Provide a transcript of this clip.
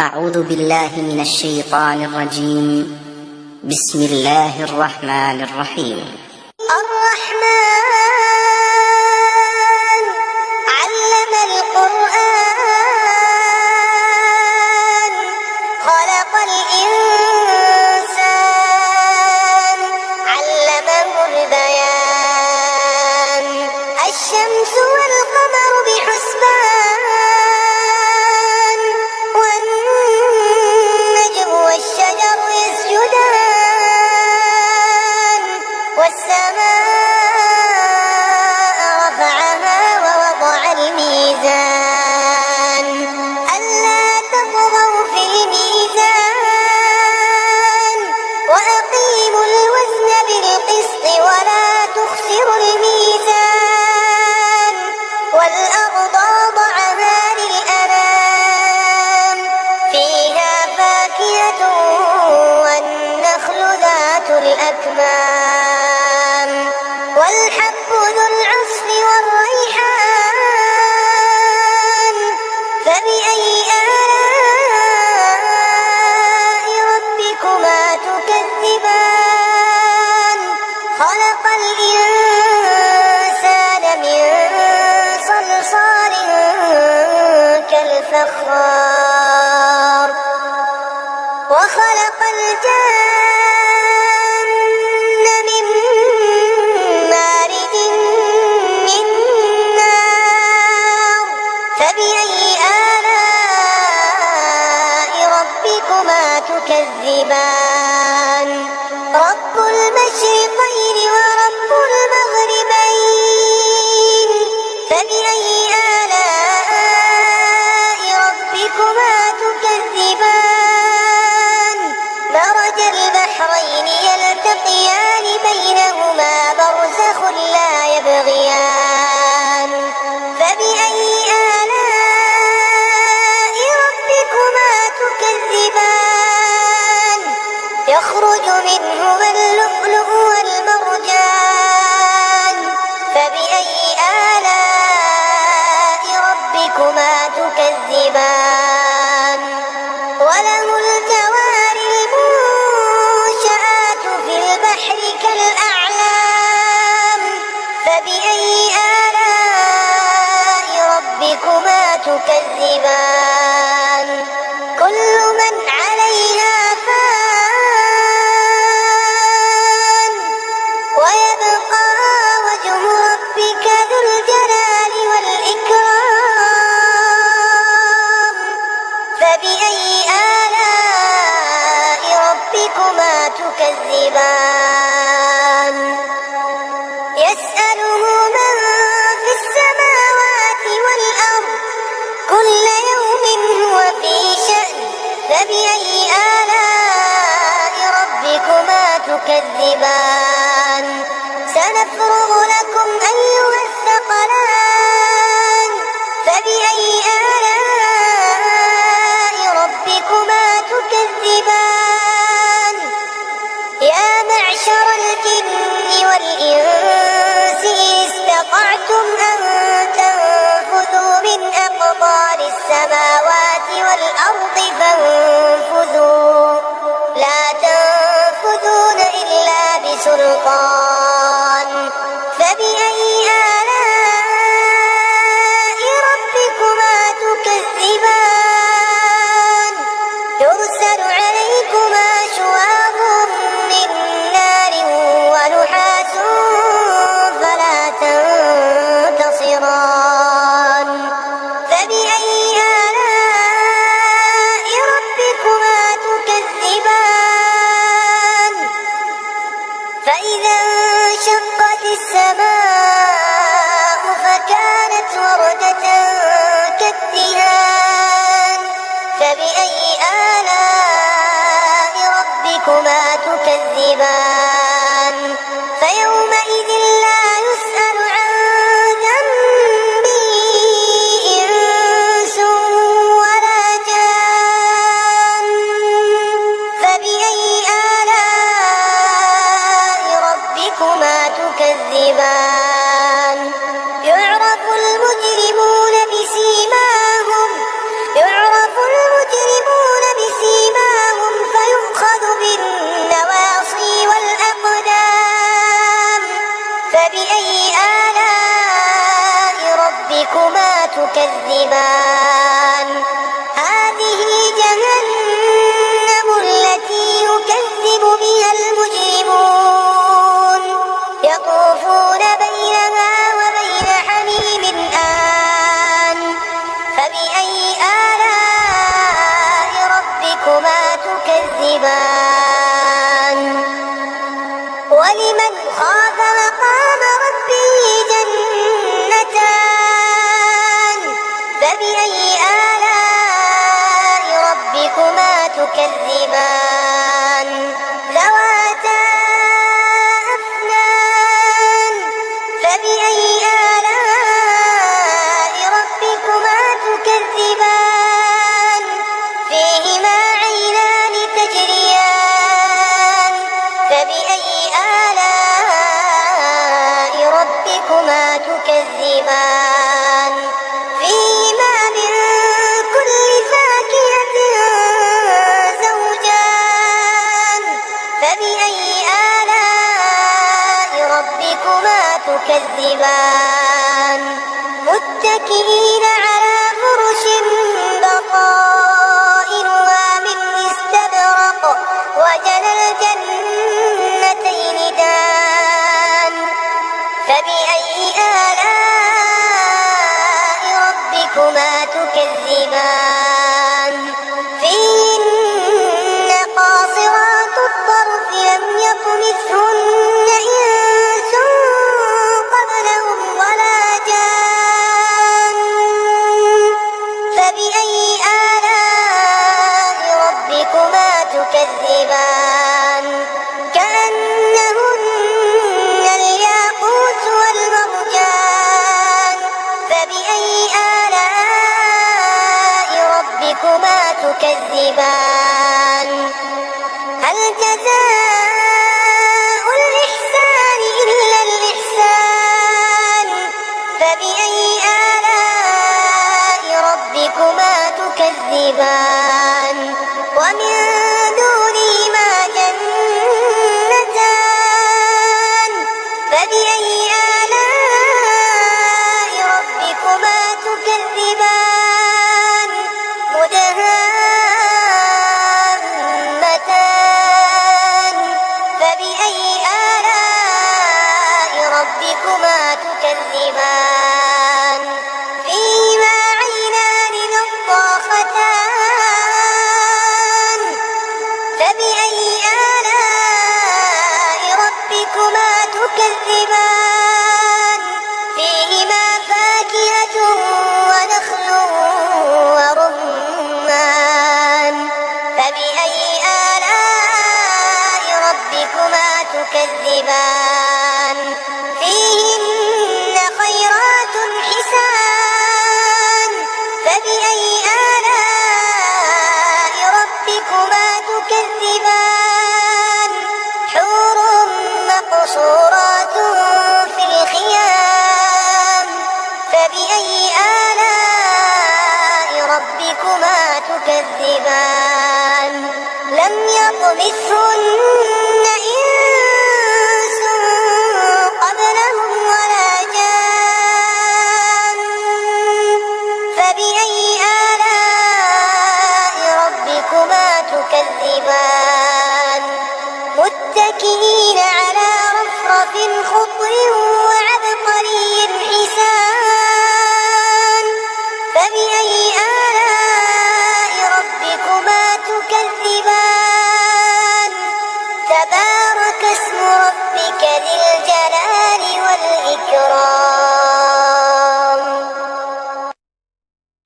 أعوذ بالله من الشيطان الرجيم. بسم الله الرحمن الرحيم. الرحمن علم القرآن خلق الإنسان علمه البيان الشمس والقمر بحسبان والنجم والشجر يسجدان والسماء رفعها ووضع الميزان ألا تطغوا في الميزان وأقيموا الوزن بالقسط ولا تخسروا الميزان والأرض وضعها للأنام فيها فاكهة والنخل ذات الأكمام والحب ذو العصف والريحان فبأي آلاء ربكما تكذبان خلق الإنسان من صلصال كالفخار وخلق الجن من مارج من نار فبأي آلاء ربكما تكذبان رب المشرقين ورب المغربين فبأي آلاء ربكما تكذبان مرج البحرين يلتقيان بينهما برزخ لا يبغيان فبأي آلاء ربكما تكذبان يخرج منهما اللؤلؤ والمرجان فبأي آلاء ربكما تكذبان وله الجوار المنشآت في البحر كالأعلام فبأي آلاء ربكما تكذبان كل من عليها فان ويبقى وجه ربك ذو الجلال والإكرام فبأي آلاء ربكما تكذبان يسأله من في السماوات والأرض كل يوم هو في شأن فبأي آلاء ربكما تكذبان سنفرغ لكم أيها الثقلان فبأي آلاء ربكما تكذبان يا معشر الجن والإنس استطعتم أن تنفذوا من أقطار السماوات والأرض فانفذوا لا تنفذون إلا بسلطان فبأي آلاء ربكما تكذبان يرسل عليكما شواظ من نار ونحاس فلا تنتصران فبأي آلاء ربكما تكذبان فإذا انشقت السماء فكانت وردة كالدهان فبأي آلاء ربكما تكذبان فيومئذ لا يسأل عن ذنبه إنس ولا جان فبأي آلاء ربكما تكذبان يعرف المجرمون بسيماهم يعرف المجرمون تكذبان ذواتا أفنان فبأي آلاء ربكما تكذبان فيهما عينان تجريان فبأي آلاء ربكما تكذبان فيهما من كل فاكهة زوجان فبأي آلاء ربكما تكذبان متكئين على فرش بطائنها من استبرق وجنى الجنتين دان فبأي آلاء ربكما تكذبان فيهن قاصرات الطرف لم يطمثهن إنس قبلهم ولا جان فبأي آلاء ربكما تكذبان كأنهن الياقوت والمرجان فبأي آلاء ربكما تكذبان هل جزاء الإحسان إلا الإحسان فبأي آلاء ربكما تكذبان ومن دونهما جنتان فبأي آلاء ربكما تكذبان مدهامتان فبأي آلاء ربكما تكذبان فيهما عينان نضاختان فبأي آلاء ربكما تكذبان فيهما فاكهة ونخل ورمان فبأي آلاء ربكما تكذبان فيهن خيرات حسان فبأي آلاء ربكما تكذبان حور مقصورات في الخيام فبأي آلاء ربكما تكذبان لم يطمثهن إنس قبلهم ولا جان فبأي آلاء ربكما تكذبان متكئين